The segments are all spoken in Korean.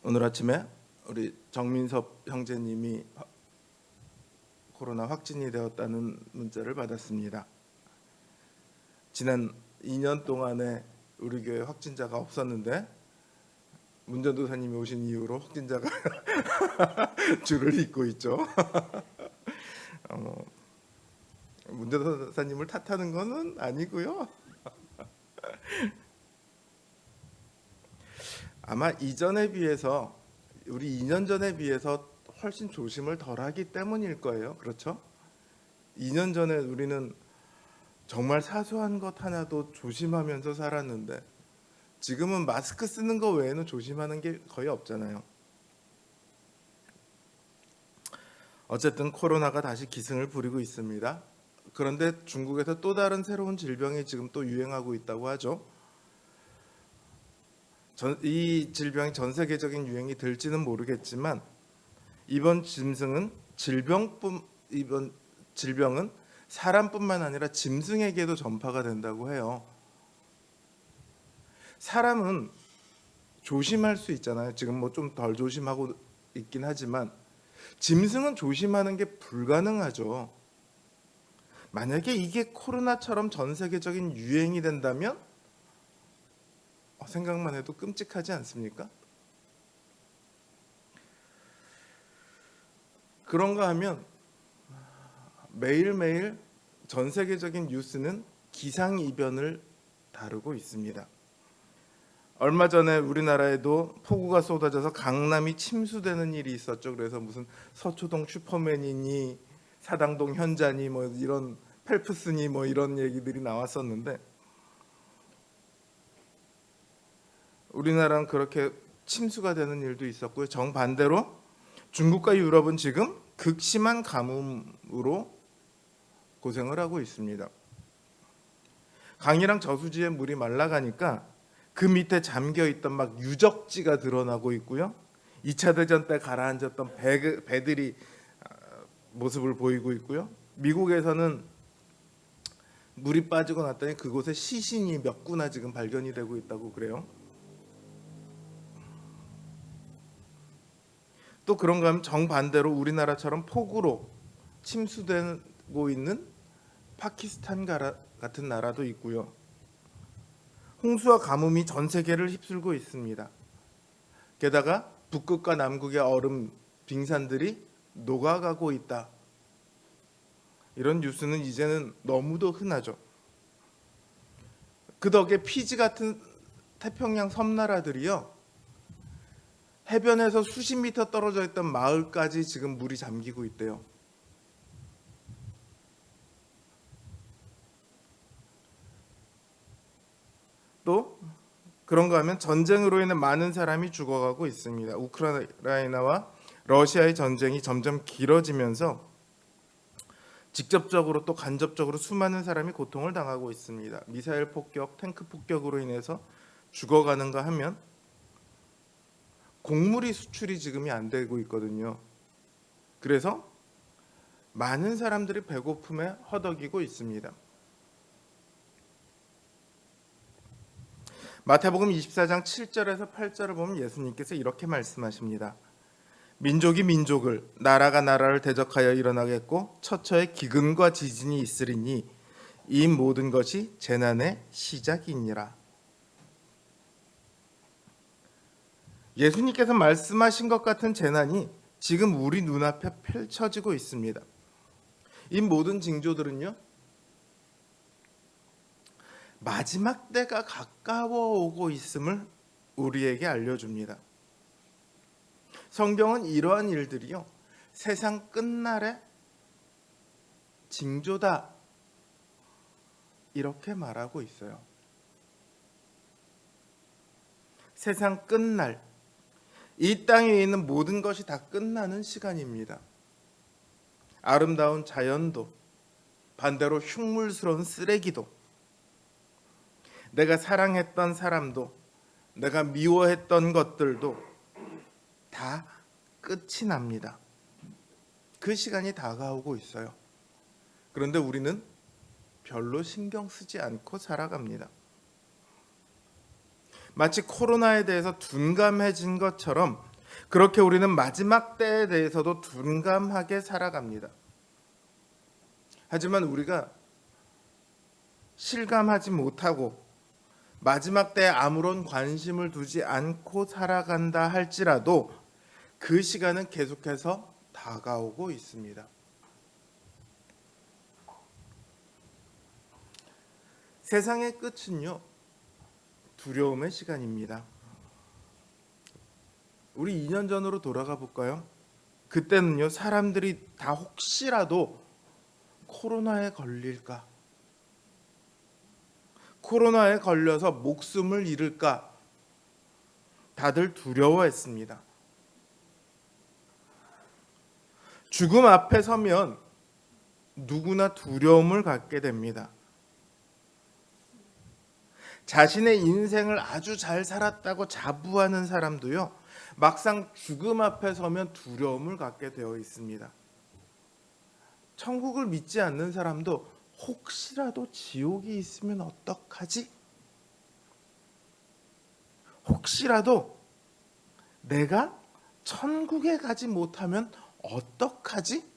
오늘 아침에 우리 정민섭 형제님이 코로나 확진이 되었다는 문자를 받았습니다. 지난 2년 동안에 우리 교회 확진자가 없었는데 문전도사님이 오신 이후로 확진자가 줄을 잇고 있죠. 문전도사님을 탓하는 것은 아니고요. 아마 이전에 비해서 우리 2년 전에 비해서 훨씬 조심을 덜하기 때문일 거예요. 그렇죠? 2년 전에 우리는 정말 사소한 것 하나도 조심하면서 살았는데 지금은 마스크 쓰는 거 외에는 조심하는 게 거의 없잖아요. 어쨌든 코로나가 다시 기승을 부리고 있습니다. 그런데 중국에서 또 다른 새로운 질병이 지금 또 유행하고 있다고 하죠. 이 질병이 전 세계적인 유행이 될지는 모르겠지만 이번 질병은 사람뿐만 아니라 짐승에게도 전파가 된다고 해요. 사람은 조심할 수 있잖아요. 지금 뭐 좀 덜 조심하고 있긴 하지만 짐승은 조심하는 게 불가능하죠. 만약에 이게 코로나처럼 전 세계적인 유행이 된다면 생각만 해도 끔찍하지 않습니까? 그런가 하면 매일매일 전 세계적인 뉴스는 기상이변을 다루고 있습니다. 얼마 전에 우리나라에도 폭우가 쏟아져서 강남이 침수되는 일이 있었죠. 그래서 무슨 서초동 슈퍼맨이니 사당동 현자니 뭐 이런 펠프스니 뭐 이런 얘기들이 나왔었는데 우리나라는 그렇게 침수가 되는 일도 있었고요. 정반대로 중국과 유럽은 지금 극심한 가뭄으로 고생을 하고 있습니다. 강이랑 저수지에 물이 말라가니까 그 밑에 잠겨있던 막 유적지가 드러나고 있고요. 2차 대전 때 가라앉았던 배들이 모습을 보이고 있고요. 미국에서는 물이 빠지고 났더니 그곳에 시신이 몇 구나 지금 발견이 되고 있다고 그래요. 또 그런가 하면 정반대로 우리나라처럼 폭우로 침수되고 있는 파키스탄 같은 나라도 있고요. 홍수와 가뭄이 전 세계를 휩쓸고 있습니다. 게다가 북극과 남극의 얼음 빙산들이 녹아가고 있다. 이런 뉴스는 이제는 너무도 흔하죠. 그 덕에 피지 같은 태평양 섬나라들이요. 해변에서 수십 미터 떨어져 있던 마을까지 지금 물이 잠기고 있대요. 또 그런가 하면 전쟁으로 인해 많은 사람이 죽어가고 있습니다. 우크라이나와 러시아의 전쟁이 점점 길어지면서 직접적으로 또 간접적으로 수많은 사람이 고통을 당하고 있습니다. 미사일 폭격, 탱크 폭격으로 인해서 죽어가는가 하면 곡물이 수출이 지금이 안 되고 있거든요. 그래서 많은 사람들이 배고픔에 허덕이고 있습니다. 마태복음 24장 7절에서 8절을 보면 예수님께서 이렇게 말씀하십니다. 민족이 민족을, 나라가 나라를 대적하여 일어나겠고 처처에 기근과 지진이 있으리니 이 모든 것이 재난의 시작이니라. 예수님께서 말씀하신 것 같은 재난이 지금 우리 눈앞에 펼쳐지고 있습니다. 이 모든 징조들은요, 마지막 때가 가까워 오고 있음을 우리에게 알려줍니다. 성경은 이러한 일들이요, 세상 끝날의 징조다 이렇게 말하고 있어요. 세상 끝날, 이 땅에 있는 모든 것이 다 끝나는 시간입니다. 아름다운 자연도, 반대로 흉물스러운 쓰레기도, 내가 사랑했던 사람도, 내가 미워했던 것들도 다 끝이 납니다. 그 시간이 다가오고 있어요. 그런데 우리는 별로 신경 쓰지 않고 살아갑니다. 마치 코로나에 대해서 둔감해진 것처럼 그렇게 우리는 마지막 때에 대해서도 둔감하게 살아갑니다. 하지만 우리가 실감하지 못하고 마지막 때에 아무런 관심을 두지 않고 살아간다 할지라도 그 시간은 계속해서 다가오고 있습니다. 세상의 끝은요, 두려움의 시간입니다. 우리 2년 전으로 돌아가 볼까요? 그때는요, 사람들이 다 혹시라도 코로나에 걸릴까, 코로나에 걸려서 목숨을 잃을까, 다들 두려워했습니다. 죽음 앞에 서면 누구나 두려움을 갖게 됩니다. 자신의 인생을 아주 잘 살았다고 자부하는 사람도요, 막상 죽음 앞에 서면 두려움을 갖게 되어 있습니다. 천국을 믿지 않는 사람도 혹시라도 지옥이 있으면 어떡하지? 혹시라도 내가 천국에 가지 못하면 어떡하지?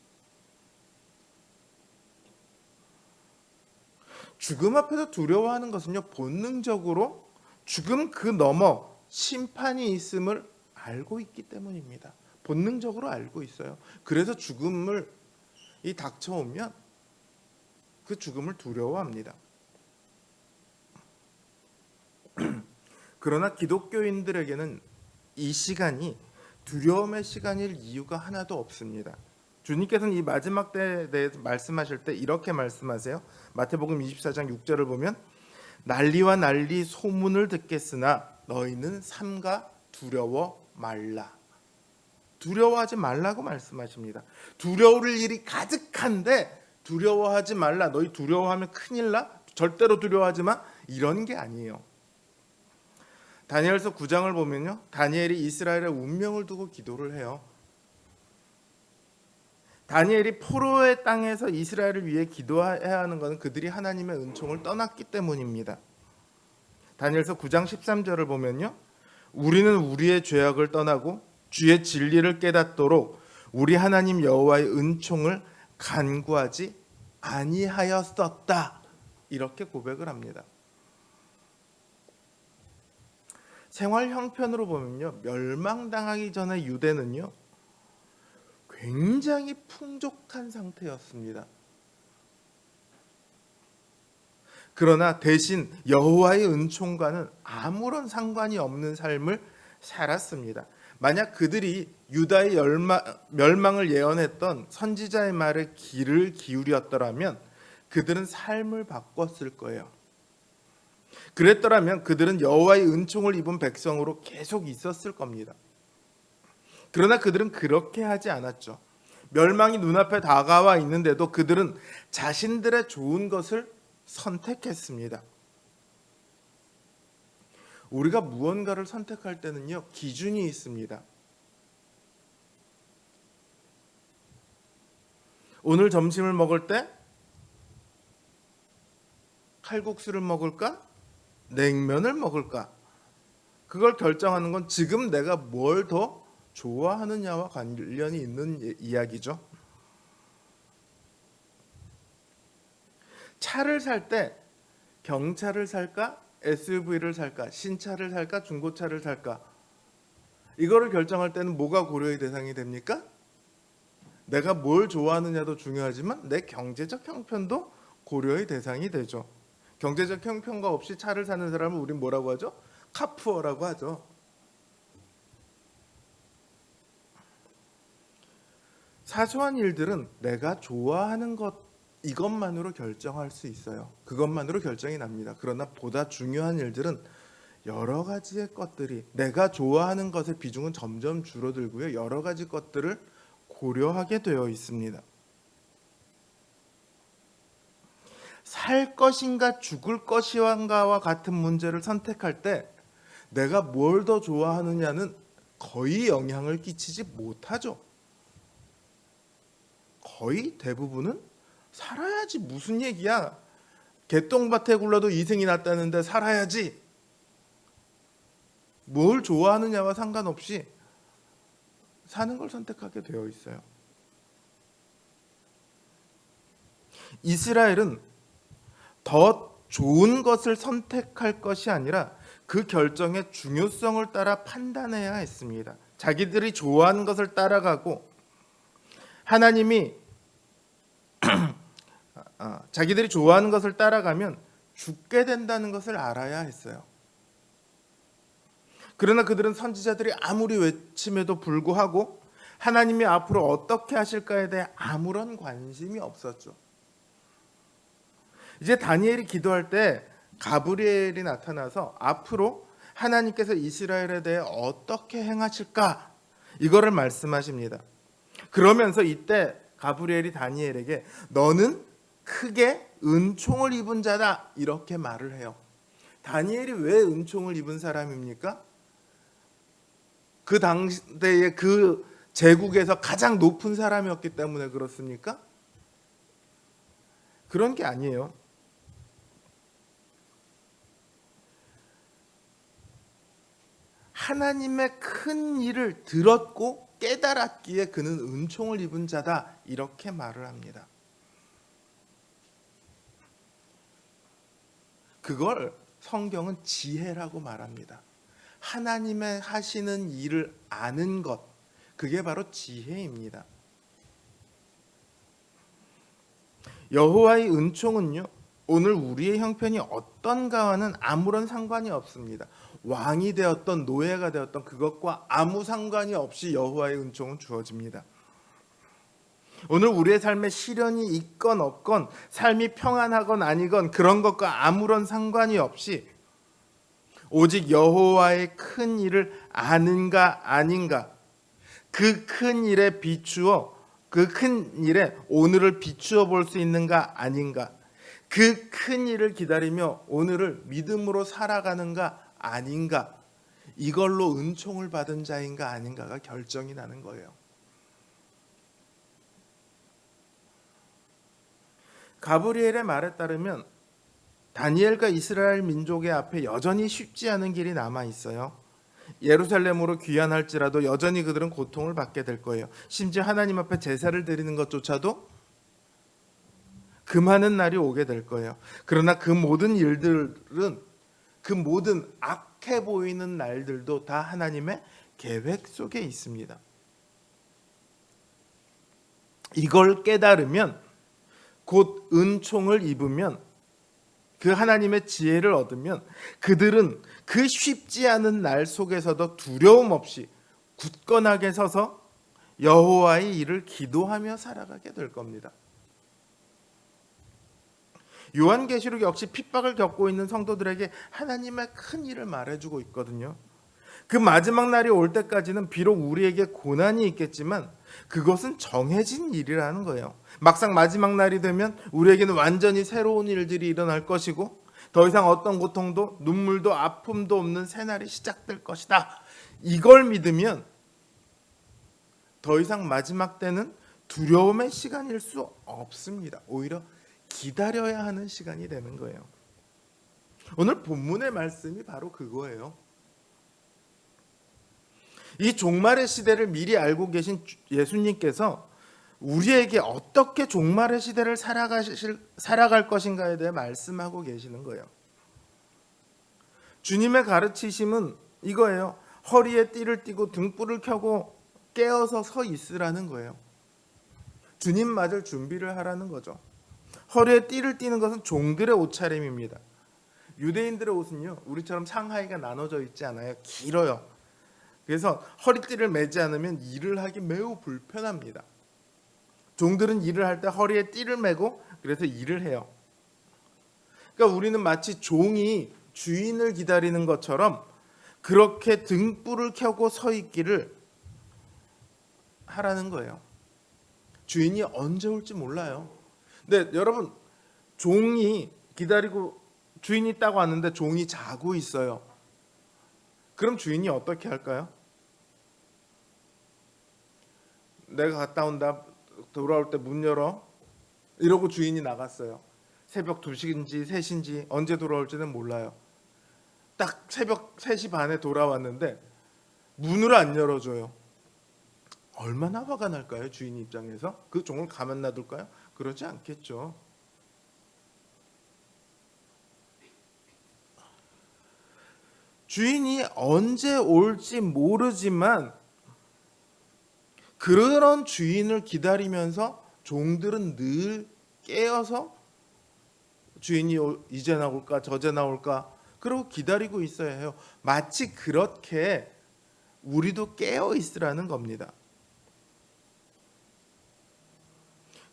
죽음 앞에서 두려워하는 것은요, 본능적으로 죽음 그 너머 심판이 있음을 알고 있기 때문입니다. 본능적으로 알고 있어요. 그래서 죽음을 닥쳐오면 그 죽음을 두려워합니다. 그러나 기독교인들에게는 이 시간이 두려움의 시간일 이유가 하나도 없습니다. 주님께서는 이 마지막 때에 대해서 말씀하실 때 이렇게 말씀하세요. 마태복음 24장 6절을 보면 난리와 난리 소문을 듣겠으나 너희는 삼가 두려워 말라. 두려워하지 말라고 말씀하십니다. 두려울 일이 가득한데 두려워하지 말라. 너희 두려워하면 큰일 나? 절대로 두려워하지 마. 이런 게 아니에요. 다니엘서 9장을 보면요, 다니엘이 이스라엘의 운명을 두고 기도를 해요. 다니엘이 포로의 땅에서 이스라엘을 위해 기도해야 하는 것은 그들이 하나님의 은총을 떠났기 때문입니다. 다니엘서 9장 13절을 보면요, 우리는 우리의 죄악을 떠나고 주의 진리를 깨닫도록 우리 하나님 여호와의 은총을 간구하지 아니하였었다. 이렇게 고백을 합니다. 생활 형편으로 보면요, 멸망당하기 전에 유대는요, 굉장히 풍족한 상태였습니다. 그러나 대신 여호와의 은총과는 아무런 상관이 없는 삶을 살았습니다. 만약 그들이 유다의 멸망을 예언했던 선지자의 말에 귀를 기울였더라면 그들은 삶을 바꿨을 거예요. 그랬더라면 그들은 여호와의 은총을 입은 백성으로 계속 있었을 겁니다. 그러나 그들은 그렇게 하지 않았죠. 멸망이 눈앞에 다가와 있는데도 그들은 자신들의 좋은 것을 선택했습니다. 우리가 무언가를 선택할 때는요, 기준이 있습니다. 오늘 점심을 먹을 때 칼국수를 먹을까? 냉면을 먹을까? 그걸 결정하는 건 지금 내가 뭘 더 좋아하느냐와 관련이 있는 이야기죠. 차를 살 때 경차를 살까? SUV를 살까? 신차를 살까? 중고차를 살까? 이거를 결정할 때는 뭐가 고려의 대상이 됩니까? 내가 뭘 좋아하느냐도 중요하지만 내 경제적 형편도 고려의 대상이 되죠. 경제적 형편과 없이 차를 사는 사람을 우린 뭐라고 하죠? 카푸어라고 하죠. 사소한 일들은 내가 좋아하는 것 이것만으로 결정할 수 있어요. 그것만으로 결정이 납니다. 그러나 보다 중요한 일들은 여러 가지의 것들이 내가 좋아하는 것의 비중은 점점 줄어들고요. 여러 가지 것들을 고려하게 되어 있습니다. 살 것인가 죽을 것인가와 같은 문제를 선택할 때 내가 뭘 더 좋아하느냐는 거의 영향을 끼치지 못하죠. 거의 대부분은 살아야지 무슨 얘기야. 개똥밭에 굴러도 이승이 낫다는데 살아야지. 뭘 좋아하느냐와 상관없이 사는 걸 선택하게 되어 있어요. 이스라엘은 더 좋은 것을 선택할 것이 아니라 그 결정의 중요성을 따라 판단해야 했습니다. 자기들이 좋아하는 것을 따라가고 하나님이 자기들이 좋아하는 것을 따라가면 죽게 된다는 것을 알아야 했어요. 그러나 그들은 선지자들이 아무리 외침에도 불구하고 하나님이 앞으로 어떻게 하실까에 대해 아무런 관심이 없었죠. 이제 다니엘이 기도할 때 가브리엘이 나타나서 앞으로 하나님께서 이스라엘에 대해 어떻게 행하실까 이거를 말씀하십니다. 그러면서 이때 가브리엘이 다니엘에게 너는 크게 은총을 입은 자다 이렇게 말을 해요. 다니엘이 왜 은총을 입은 사람입니까? 그 당대의 그 제국에서 가장 높은 사람이었기 때문에 그렇습니까? 그런 게 아니에요. 하나님의 큰 일을 들었고 깨달았기에 그는 은총을 입은 자다 이렇게 말을 합니다. 그걸 성경은 지혜라고 말합니다. 하나님의 하시는 일을 아는 것, 그게 바로 지혜입니다. 여호와의 은총은요, 오늘 우리의 형편이 어떤가와는 아무런 상관이 없습니다. 왕이 되었던 노예가 되었던 그것과 아무 상관이 없이 여호와의 은총은 주어집니다. 오늘 우리의 삶에 시련이 있건 없건 삶이 평안하건 아니건 그런 것과 아무런 상관이 없이 오직 여호와의 큰 일을 아는가 아닌가, 그 큰 일에 비추어 그 큰 일에 오늘을 비추어 볼 수 있는가 아닌가, 그 큰 일을 기다리며 오늘을 믿음으로 살아가는가 아닌가, 이걸로 은총을 받은 자인가 아닌가가 결정이 나는 거예요. 가브리엘의 말에 따르면 다니엘과 이스라엘 민족의 앞에 여전히 쉽지 않은 길이 남아 있어요. 예루살렘으로 귀환할지라도 여전히 그들은 고통을 받게 될 거예요. 심지어 하나님 앞에 제사를 드리는 것조차도 금하는 날이 오게 될 거예요. 그러나 그 모든 일들은, 그 모든 악해 보이는 날들도 다 하나님의 계획 속에 있습니다. 이걸 깨달으면, 곧 은총을 입으면, 그 하나님의 지혜를 얻으면 그들은 그 쉽지 않은 날 속에서도 두려움 없이 굳건하게 서서 여호와의 일을 기도하며 살아가게 될 겁니다. 요한계시록 역시 핍박을 겪고 있는 성도들에게 하나님의 큰 일을 말해주고 있거든요. 그 마지막 날이 올 때까지는 비록 우리에게 고난이 있겠지만 그것은 정해진 일이라는 거예요. 막상 마지막 날이 되면 우리에게는 완전히 새로운 일들이 일어날 것이고 더 이상 어떤 고통도 눈물도 아픔도 없는 새날이 시작될 것이다. 이걸 믿으면 더 이상 마지막 때는 두려움의 시간일 수 없습니다. 오히려 기다려야 하는 시간이 되는 거예요. 오늘 본문의 말씀이 바로 그거예요. 이 종말의 시대를 미리 알고 계신 예수님께서 우리에게 어떻게 종말의 시대를 살아갈 것인가에 대해 말씀하고 계시는 거예요. 주님의 가르치심은 이거예요. 허리에 띠를 띠고 등불을 켜고 깨어서 서 있으라는 거예요. 주님 맞을 준비를 하라는 거죠. 허리에 띠를 띠는 것은 종들의 옷차림입니다. 유대인들의 옷은요, 우리처럼 상하이가 나눠져 있지 않아요. 길어요. 그래서 허리띠를 매지 않으면 일을 하기 매우 불편합니다. 종들은 일을 할 때 허리에 띠를 매고 그래서 일을 해요. 그러니까 우리는 마치 종이 주인을 기다리는 것처럼 그렇게 등불을 켜고 서 있기를 하라는 거예요. 주인이 언제 올지 몰라요. 근데 여러분, 종이 기다리고 주인이 딱 왔는데 종이 자고 있어요. 그럼 주인이 어떻게 할까요? 내가 갔다 온다, 돌아올 때 문 열어, 이러고 주인이 나갔어요. 새벽 2시인지 3시인지 언제 돌아올지는 몰라요. 딱 새벽 3시 반에 돌아왔는데 문을 안 열어줘요. 얼마나 화가 날까요? 주인 입장에서 그 종을 가만 놔둘까요? 그러지 않겠죠. 주인이 언제 올지 모르지만 그런 주인을 기다리면서 종들은 늘 깨어서 주인이 이제 나올까 저제 나올까 그러고 기다리고 있어야 해요. 마치 그렇게 우리도 깨어 있으라는 겁니다.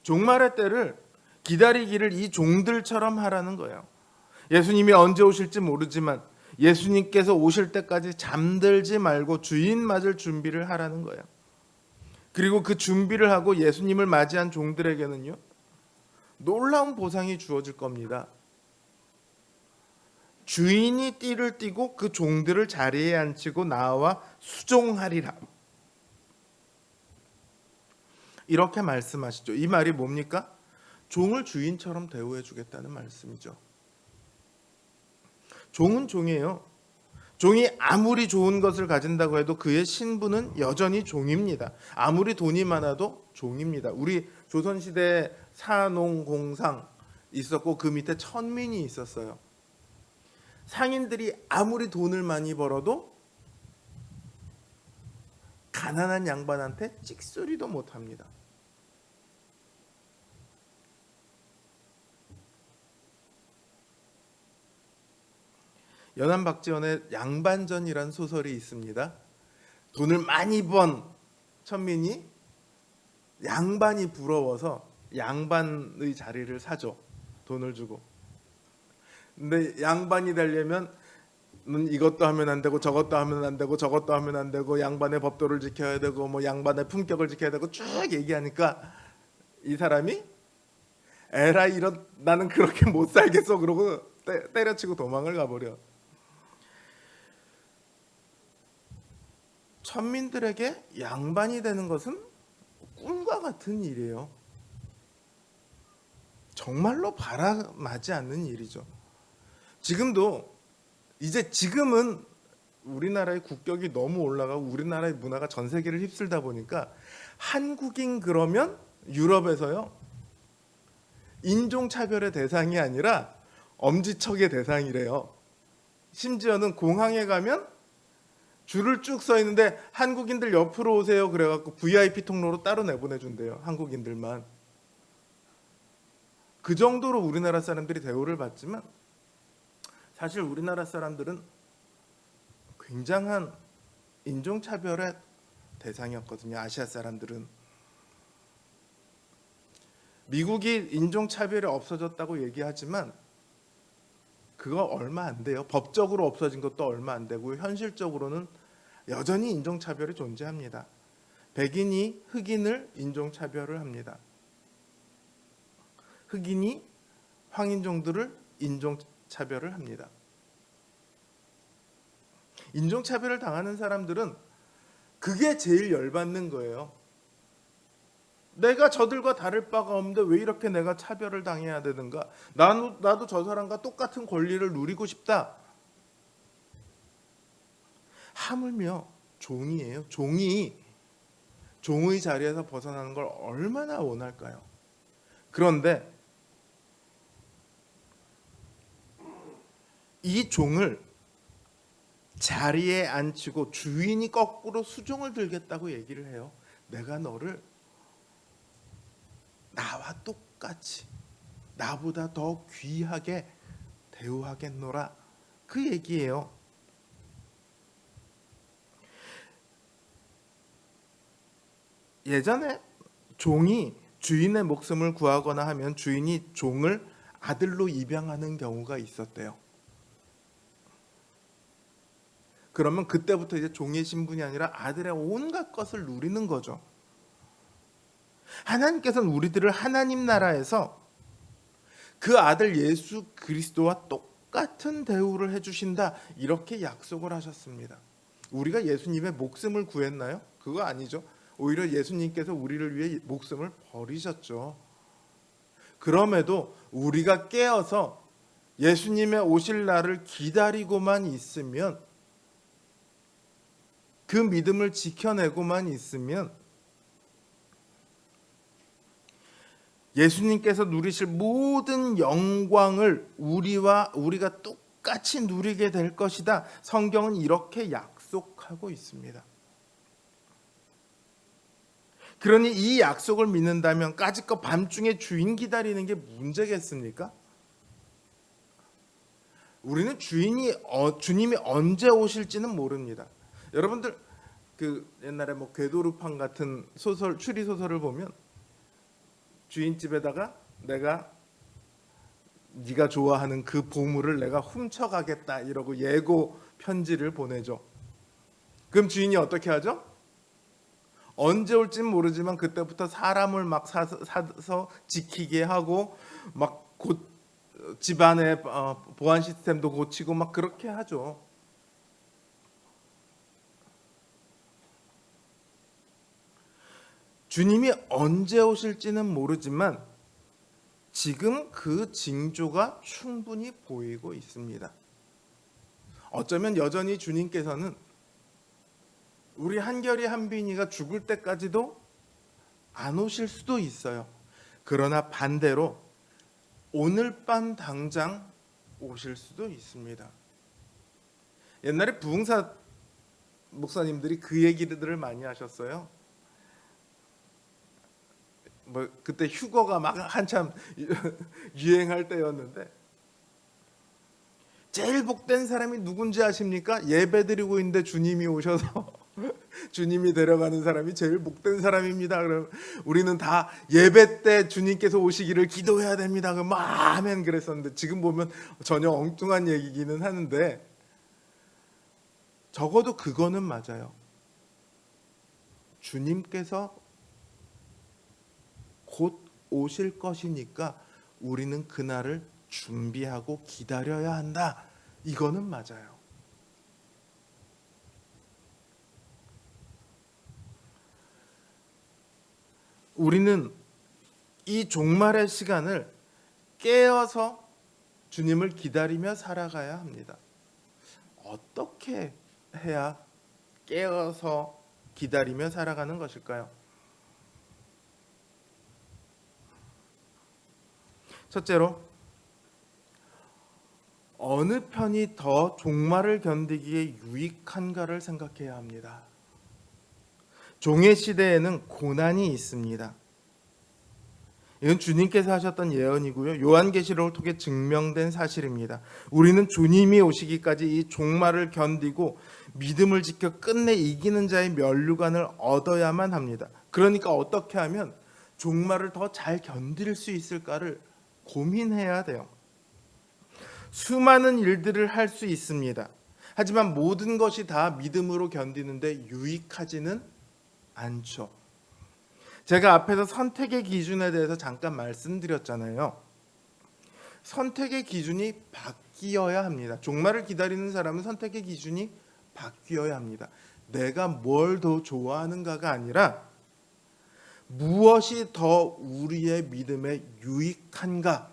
종말의 때를 기다리기를 이 종들처럼 하라는 거예요. 예수님이 언제 오실지 모르지만 예수님께서 오실 때까지 잠들지 말고 주인 맞을 준비를 하라는 거예요. 그리고 그 준비를 하고 예수님을 맞이한 종들에게는요, 놀라운 보상이 주어질 겁니다. 주인이 띠를 띠고 그 종들을 자리에 앉히고 나와 수종하리라. 이렇게 말씀하시죠. 이 말이 뭡니까? 종을 주인처럼 대우해 주겠다는 말씀이죠. 종은 종이에요. 종이 아무리 좋은 것을 가진다고 해도 그의 신분은 여전히 종입니다. 아무리 돈이 많아도 종입니다. 우리 조선시대에 사농공상 있었고 그 밑에 천민이 있었어요. 상인들이 아무리 돈을 많이 벌어도 가난한 양반한테 찍소리도 못합니다. 연안 박지원의 양반전이란 소설이 있습니다. 돈을 많이 번 천민이 양반이 부러워서 양반의 자리를 사죠. 돈을 주고. 근데 양반이 되려면 이것도 하면 안 되고 저것도 하면 안 되고 저것도 하면 안 되고 양반의 법도를 지켜야 되고 뭐 양반의 품격을 지켜야 되고 쭉 얘기하니까 이 사람이 에라 이런 나는 그렇게 못 살겠어 그러고 때려치고 도망을 가버려. 천민들에게 양반이 되는 것은 꿈과 같은 일이에요. 정말로 바람하지 않는 일이죠. 지금은 우리나라의 국격이 너무 올라가고 우리나라의 문화가 전 세계를 휩쓸다 보니까 한국인 그러면 유럽에서요 인종차별의 대상이 아니라 엄지척의 대상이래요. 심지어는 공항에 가면 줄을 쭉 서 있는데 한국인들 옆으로 오세요 그래갖고 VIP 통로로 따로 내보내준대요. 한국인들만. 그 정도로 우리나라 사람들이 대우를 받지만 사실 우리나라 사람들은 굉장한 인종차별의 대상이었거든요. 아시아 사람들은. 미국이 인종차별이 없어졌다고 얘기하지만 그거 얼마 안 돼요. 법적으로 없어진 것도 얼마 안 되고 현실적으로는 여전히 인종차별이 존재합니다. 백인이 흑인을 인종차별을 합니다. 흑인이 황인종들을 인종차별을 합니다. 인종차별을 당하는 사람들은 그게 제일 열받는 거예요. 내가 저들과 다를 바가 없는데 왜 이렇게 내가 차별을 당해야 되는가? 나도 저 사람과 똑같은 권리를 누리고 싶다. 하물며 종이에요. 종이 종의 자리에서 벗어나는 걸 얼마나 원할까요? 그런데 이 종을 자리에 앉히고 주인이 거꾸로 수종을 들겠다고 얘기를 해요. 내가 너를 나와 똑같이 나보다 더 귀하게 대우하겠노라. 그 얘기예요. 예전에 종이 주인의 목숨을 구하거나 하면 주인이 종을 아들로 입양하는 경우가 있었대요. 그러면 그때부터 이제 종의 신분이 아니라 아들의 온갖 것을 누리는 거죠. 하나님께서는 우리들을 하나님 나라에서 그 아들 예수 그리스도와 똑같은 대우를 해주신다 이렇게 약속을 하셨습니다. 우리가 예수님의 목숨을 구했나요? 그거 아니죠. 오히려 예수님께서 우리를 위해 목숨을 버리셨죠. 그럼에도 우리가 깨어서 예수님의 오실 날을 기다리고만 있으면 그 믿음을 지켜내고만 있으면 예수님께서 누리실 모든 영광을 우리가 똑같이 누리게 될 것이다. 성경은 이렇게 약속하고 있습니다. 그러니 이 약속을 믿는다면 까짓거 밤중에 주인 기다리는 게 문제겠습니까? 우리는 주님이 언제 오실지는 모릅니다. 여러분들 그 옛날에 뭐 궤도루팡 같은 소설, 추리 소설을 보면 주인집에다가 네가 좋아하는 그 보물을 내가 훔쳐가겠다 이러고 예고 편지를 보내죠. 그럼 주인이 어떻게 하죠? 언제 올지는 모르지만 그때부터 사람을 막 사서 지키게 하고 막 곧 집안의 보안 시스템도 고치고 막 그렇게 하죠. 주님이 언제 오실지는 모르지만 지금 그 징조가 충분히 보이고 있습니다. 어쩌면 여전히 주님께서는 우리 한결이 한빈이가 죽을 때까지도 안 오실 수도 있어요. 그러나 반대로 오늘 밤 당장 오실 수도 있습니다. 옛날에 부흥사 목사님들이 그 얘기들을 많이 하셨어요. 뭐 그때 휴거가 막 한참 유행할 때였는데 제일 복된 사람이 누군지 아십니까? 예배드리고 있는데 주님이 오셔서 주님이 데려가는 사람이 제일 복된 사람입니다. 그럼 우리는 다 예배 때 주님께서 오시기를 기도해야 됩니다. 그럼 아멘 그랬었는데 지금 보면 전혀 엉뚱한 얘기기는 하는데 적어도 그거는 맞아요. 주님께서 곧 오실 것이니까 우리는 그날을 준비하고 기다려야 한다. 이거는 맞아요. 우리는 이 종말의 시간을 깨어서 주님을 기다리며 살아가야 합니다. 어떻게 해야 깨어서 기다리며 살아가는 것일까요? 첫째로 어느 편이 더 종말을 견디기에 유익한가를 생각해야 합니다. 종의 시대에는 고난이 있습니다. 이건 주님께서 하셨던 예언이고요. 요한계시록을 통해 증명된 사실입니다. 우리는 주님이 오시기까지 이 종말을 견디고 믿음을 지켜 끝내 이기는 자의 면류관을 얻어야만 합니다. 그러니까 어떻게 하면 종말을 더 잘 견딜 수 있을까를 고민해야 돼요. 수많은 일들을 할 수 있습니다. 하지만 모든 것이 다 믿음으로 견디는데 유익하지는 않죠. 제가 앞에서 선택의 기준에 대해서 잠깐 말씀드렸잖아요. 선택의 기준이 바뀌어야 합니다. 종말을 기다리는 사람은 선택의 기준이 바뀌어야 합니다. 내가 뭘 더 좋아하는가가 아니라 무엇이 더 우리의 믿음에 유익한가?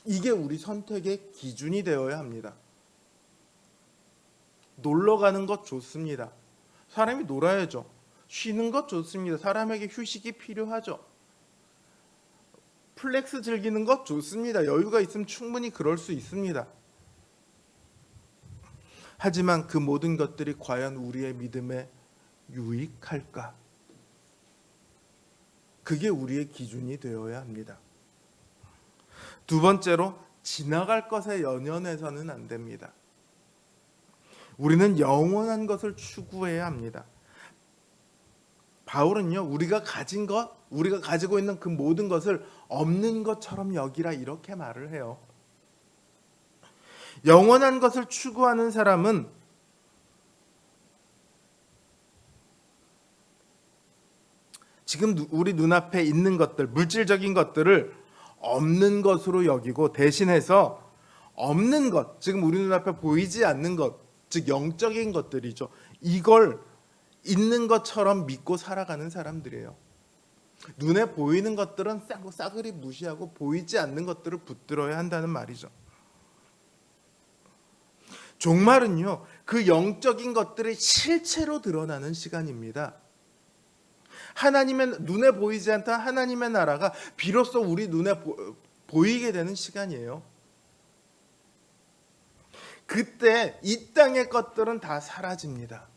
이게 우리 선택의 기준이 되어야 합니다. 놀러 가는 것 좋습니다. 사람이 놀아야죠. 쉬는 것 좋습니다. 사람에게 휴식이 필요하죠. 플렉스 즐기는 것 좋습니다. 여유가 있으면 충분히 그럴 수 있습니다. 하지만 그 모든 것들이 과연 우리의 믿음에 유익할까? 그게 우리의 기준이 되어야 합니다. 두 번째로 지나갈 것에 연연해서는 안 됩니다. 우리는 영원한 것을 추구해야 합니다. 바울은요, 우리가 가지고 있는 그 모든 것을 없는 것처럼 여기라 이렇게 말을 해요. 영원한 것을 추구하는 사람은 지금 우리 눈앞에 있는 것들, 물질적인 것들을 없는 것으로 여기고 대신해서 없는 것, 지금 우리 눈앞에 보이지 않는 것, 즉 영적인 것들이죠. 이걸 있는 것처럼 믿고 살아가는 사람들이에요. 눈에 보이는 것들은 싸그리 무시하고 보이지 않는 것들을 붙들어야 한다는 말이죠. 종말은요, 그 영적인 것들이 실체로 드러나는 시간입니다. 하나님의 눈에 보이지 않던 하나님의 나라가 비로소 우리 눈에 보이게 되는 시간이에요. 그때 이 땅의 것들은 다 사라집니다.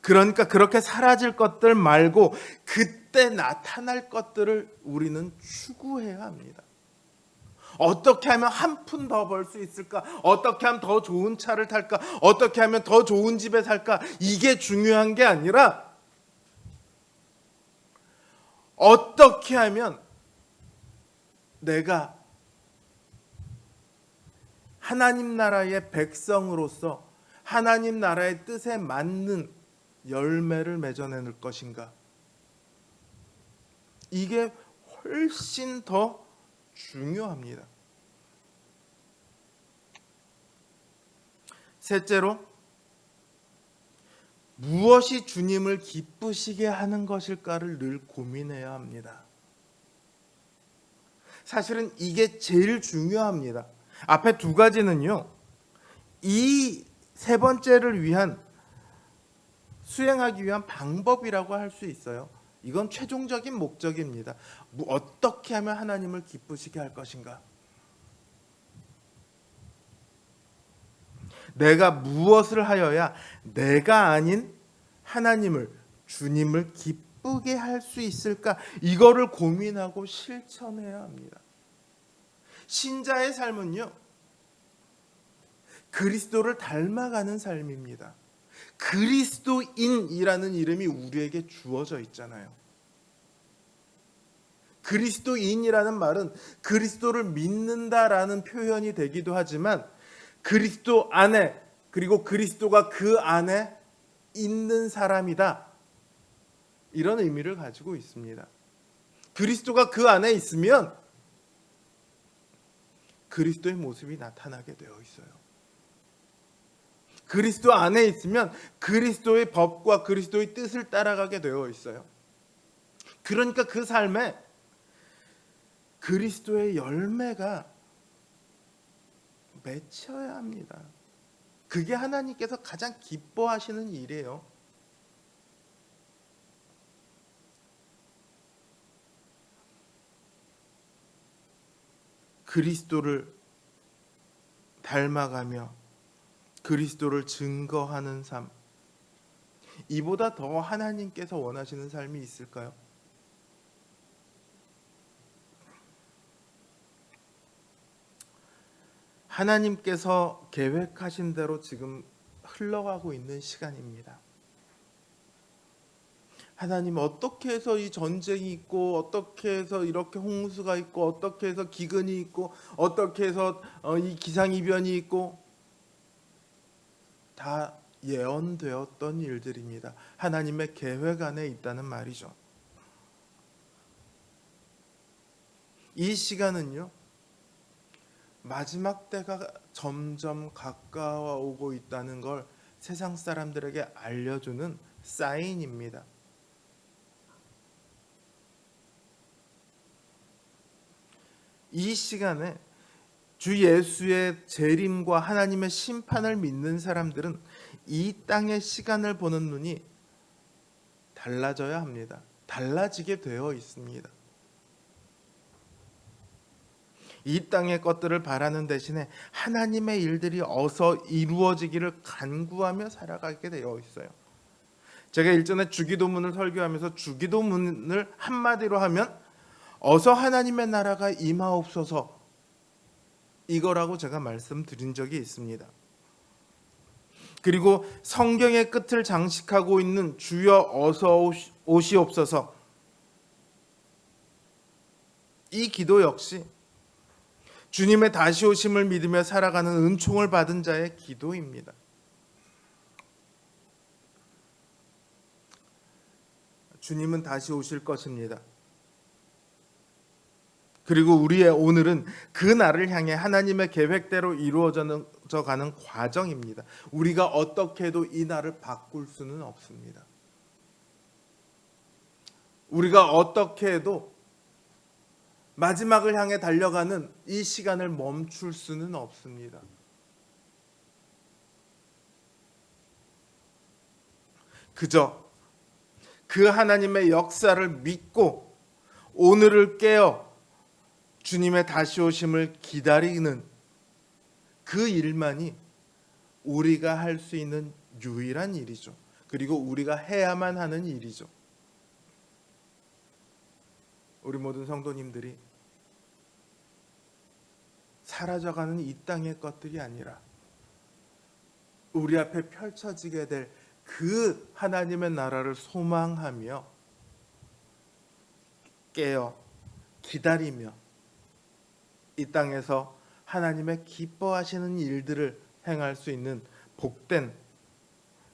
그러니까 그렇게 사라질 것들 말고 그때 나타날 것들을 우리는 추구해야 합니다. 어떻게 하면 한 푼 더 벌 수 있을까? 어떻게 하면 더 좋은 차를 탈까? 어떻게 하면 더 좋은 집에 살까? 이게 중요한 게 아니라 어떻게 하면 내가 하나님 나라의 백성으로서 하나님 나라의 뜻에 맞는 열매를 맺어낼 것인가? 이게 훨씬 더 중요합니다. 셋째로, 무엇이 주님을 기쁘시게 하는 것일까를 늘 고민해야 합니다. 사실은 이게 제일 중요합니다. 앞에 두 가지는요, 이 세 번째를 위한 수행하기 위한 방법이라고 할 수 있어요. 이건 최종적인 목적입니다. 어떻게 하면 하나님을 기쁘시게 할 것인가? 내가 무엇을 하여야 내가 아닌 하나님을, 주님을 기쁘게 할 수 있을까? 이거를 고민하고 실천해야 합니다. 신자의 삶은요, 그리스도를 닮아가는 삶입니다. 그리스도인이라는 이름이 우리에게 주어져 있잖아요. 그리스도인이라는 말은 그리스도를 믿는다라는 표현이 되기도 하지만 그리스도 안에, 그리고 그리스도가 그 안에 있는 사람이다, 이런 의미를 가지고 있습니다. 그리스도가 그 안에 있으면 그리스도의 모습이 나타나게 되어 있어요. 그리스도 안에 있으면 그리스도의 법과 그리스도의 뜻을 따라가게 되어 있어요. 그러니까 그 삶에 그리스도의 열매가 맺혀야 합니다. 그게 하나님께서 가장 기뻐하시는 일이에요. 그리스도를 닮아가며 그리스도를 증거하는 삶, 이보다 더 하나님께서 원하시는 삶이 있을까요? 하나님께서 계획하신 대로 지금 흘러가고 있는 시간입니다. 하나님, 어떻게 해서 이 전쟁이 있고, 어떻게 해서 이렇게 홍수가 있고, 어떻게 해서 기근이 있고, 어떻게 해서 이 기상이변이 있고, 다 예언되었던 일들입니다. 하나님의 계획 안에 있다는 말이죠. 이 시간은요, 마지막 때가 점점 가까워오고 있다는 걸 세상 사람들에게 알려주는 사인입니다. 이 시간에 주 예수의 재림과 하나님의 심판을 믿는 사람들은 이 땅의 시간을 보는 눈이 달라져야 합니다. 달라지게 되어 있습니다. 이 땅의 것들을 바라는 대신에 하나님의 일들이 어서 이루어지기를 간구하며 살아가게 되어 있어요. 제가 일전에 주기도문을 설교하면서 주기도문을 한마디로 하면 어서 하나님의 나라가 임하옵소서, 이거라고 제가 말씀드린 적이 있습니다. 그리고 성경의 끝을 장식하고 있는 주여 어서 오시옵소서, 이 기도 역시 주님의 다시 오심을 믿으며 살아가는 은총을 받은 자의 기도입니다. 주님은 다시 오실 것입니다. 그리고 우리의 오늘은 그 날을 향해 하나님의 계획대로 이루어져 가는 과정입니다. 우리가 어떻게 해도 이 날을 바꿀 수는 없습니다. 우리가 어떻게 해도 마지막을 향해 달려가는 이 시간을 멈출 수는 없습니다. 그저 그 하나님의 역사를 믿고 오늘을 깨어 주님의 다시 오심을 기다리는 그 일만이 우리가 할 수 있는 유일한 일이죠. 그리고 우리가 해야만 하는 일이죠. 우리 모든 성도님들이 사라져가는 이 땅의 것들이 아니라 우리 앞에 펼쳐지게 될 그 하나님의 나라를 소망하며 깨어 기다리며 이 땅에서 하나님의 기뻐하시는 일들을 행할 수 있는 복된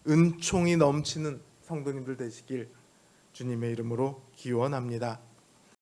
은총이 넘치는 성도님들 되시길 주님의 이름으로 기원합니다.